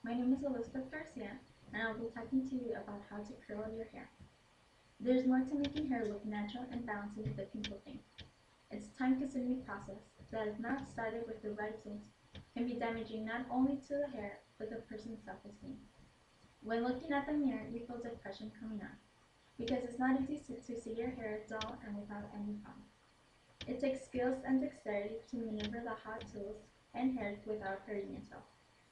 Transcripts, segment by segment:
My name is Elizabeth Garcia, and I'll be talking to you about how to curl your hair. There's more to making hair look natural and balanced than people think. It's a time-consuming process that, if not started with the right tools, can be damaging not only to the hair, but the person's self-esteem. When looking at the mirror, you feel depression coming on, because it's not easy to see your hair dull and without any fun. It takes skills and dexterity to maneuver the hot tools and hair without hurting yourself,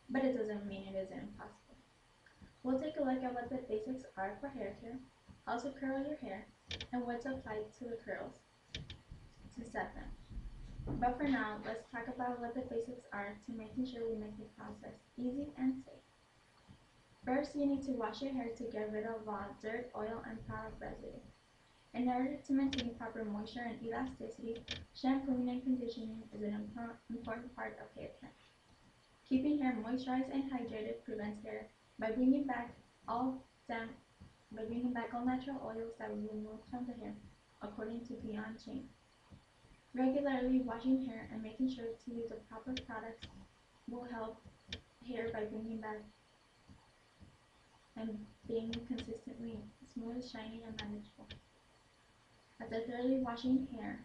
but it doesn't mean it isn't impossible. We'll take a look at what the basics are for hair care, how to curl your hair, and what to apply to the curls to set them. But for now, let's talk about what the basics are to making sure we make the process easy and safe. First, you need to wash your hair to get rid of raw dirt, oil, and product residue. In order to maintain proper moisture and elasticity, shampooing and conditioning is an important part of hair care. Keeping hair moisturized and hydrated prevents hair by bringing back all damp by bringing back all natural oils that were removed from the hair, according to Beyond Chain. Regularly washing hair and making sure to use the proper products will help hair by bringing back and being consistently smooth, shiny, and manageable. After thoroughly washing hair,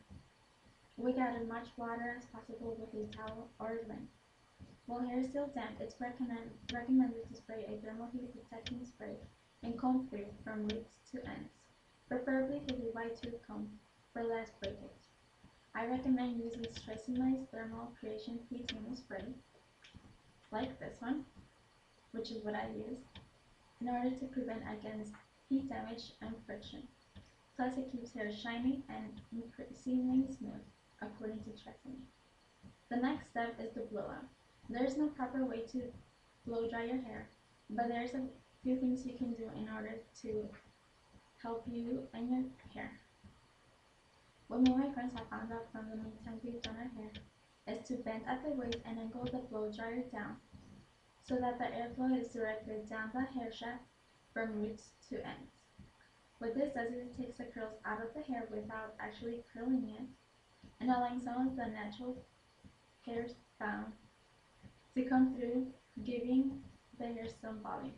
we add as much water as possible with a towel or a lint. While hair is still damp, it's recommended to spray a thermal heat protecting spray and comb through from roots to ends, preferably with a wide tooth comb for less breakage. I recommend using Stresimai's Thermal Creation Heat Spray, like this one, which is what I use, in order to prevent against heat damage and friction. Plus, it keeps hair shiny and increasingly smooth, according to Tresemme. The next step is the blowout. There is no proper way to blow dry your hair, but there's a few things you can do in order to help you and your hair. What me and my friends have found out from the many times we've done our hair is to bend at the waist and angle the blow dryer down so that the airflow is directed down the hair shaft from roots to ends. What this does is it takes the curls out of the hair without actually curling it and allowing some of the natural hair bound to come through, giving the hair some volume.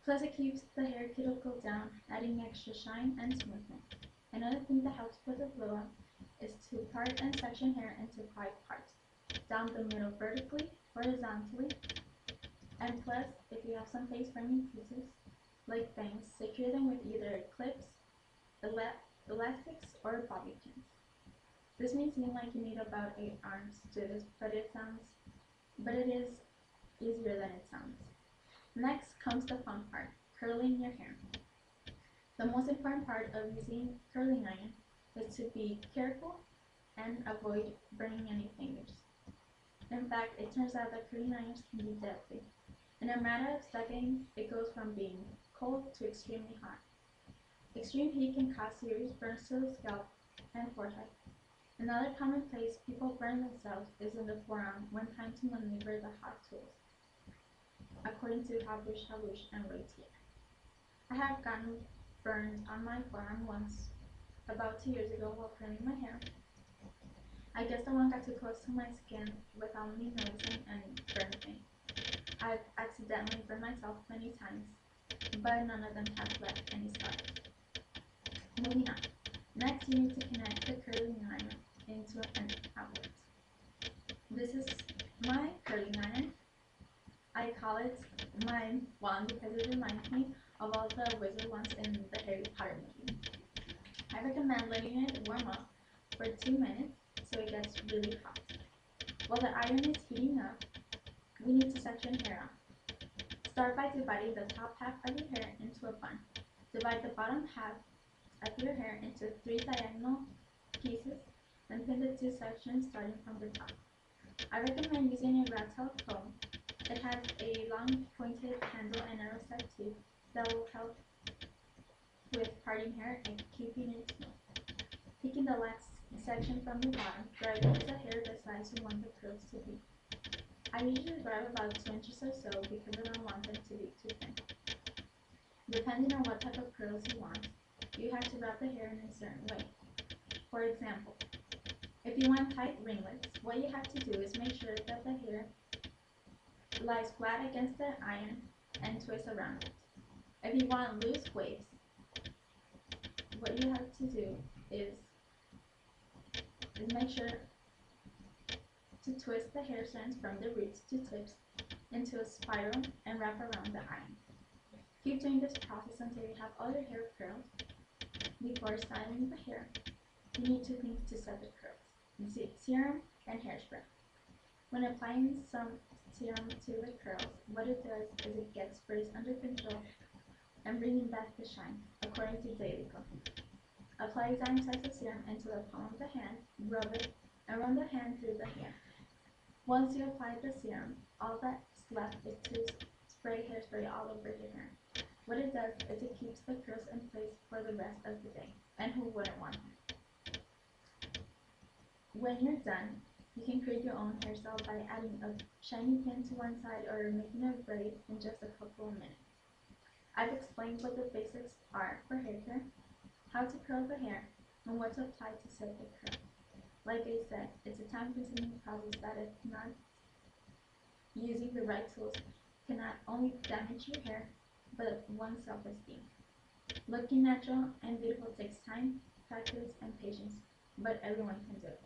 Plus, it keeps the hair cuticle down, adding extra shine and smoothness. Another thing that helps with the blowout is to part and section hair into 5 parts, down the middle vertically, horizontally, and plus, if you have some face framing pieces, like bangs, secure them with either clips, elastics, or bobby pins. This may seem like you need about 8 arms to do this, but it is easier than it sounds. Next comes the fun part, curling your hair. The most important part of using curling iron is to be careful and avoid burning any fingers. In fact, it turns out that curling irons can be deadly. In a matter of seconds, it goes from being cold to extremely hot. Extreme heat can cause serious burns to the scalp and forehead. Another common place people burn themselves is in the forearm when trying to maneuver the hot tools, according to Habush Habush and Ratier. I have gotten burned on my forearm once, about 2 years ago while curling my hair. I guess the one got too close to my skin without me noticing and burned me. I've accidentally burned myself many times, but none of them have left any scars. Moving on. Next, you need to connect the curling iron into an outlet. This is my curling iron. I call it my wand because it reminds me of all the wizard wands in the Harry Potter movie. I recommend letting it warm up for 2 minutes so it gets really hot. While the iron is heating up, we need to section hair off. Start by dividing the top half of your hair into a bun. Divide the bottom half of your hair into 3 diagonal pieces and pin the 2 sections starting from the top. I recommend using a rat tail comb. It has a long pointed handle and narrow set tube that will help with parting hair and keeping it smooth. Picking the last section from the bottom, driving the hair the size you want the curls to be. I usually drive about 2 inches or so because I don't want them to be too thin. Depending on what type of curls you want, you have to wrap the hair in a certain way. For example, if you want tight ringlets, what you have to do is make sure that the hair Lie flat against the iron and twist around it. If you want loose waves, what you have to do is make sure to twist the hair strands from the roots to tips into a spiral and wrap around the iron. Keep doing this process until you have all your hair curled. Before styling the hair, you need two things to set the curls: serum and hairspray. When applying some serum to the curls, what it does is it gets frizz under control and bringing back the shine, according to Daily Cooking. Apply a dime size of serum into the palm of the hand, rub it, and run the hand through the hair. Once you apply the serum, all that's left is to spray hairspray all over your hair. What it does is it keeps the curls in place for the rest of the day, and who wouldn't want them? When you're done, you can create your own hairstyle by adding a shiny pin to one side or making a braid in just a couple of minutes. I've explained what the basics are for hair care, how to curl the hair, and what to apply to set the curl. Like I said, it's a time-consuming process that, if not using the right tools, can not only damage your hair, but one's self-esteem. Looking natural and beautiful takes time, practice, and patience, but everyone can do it.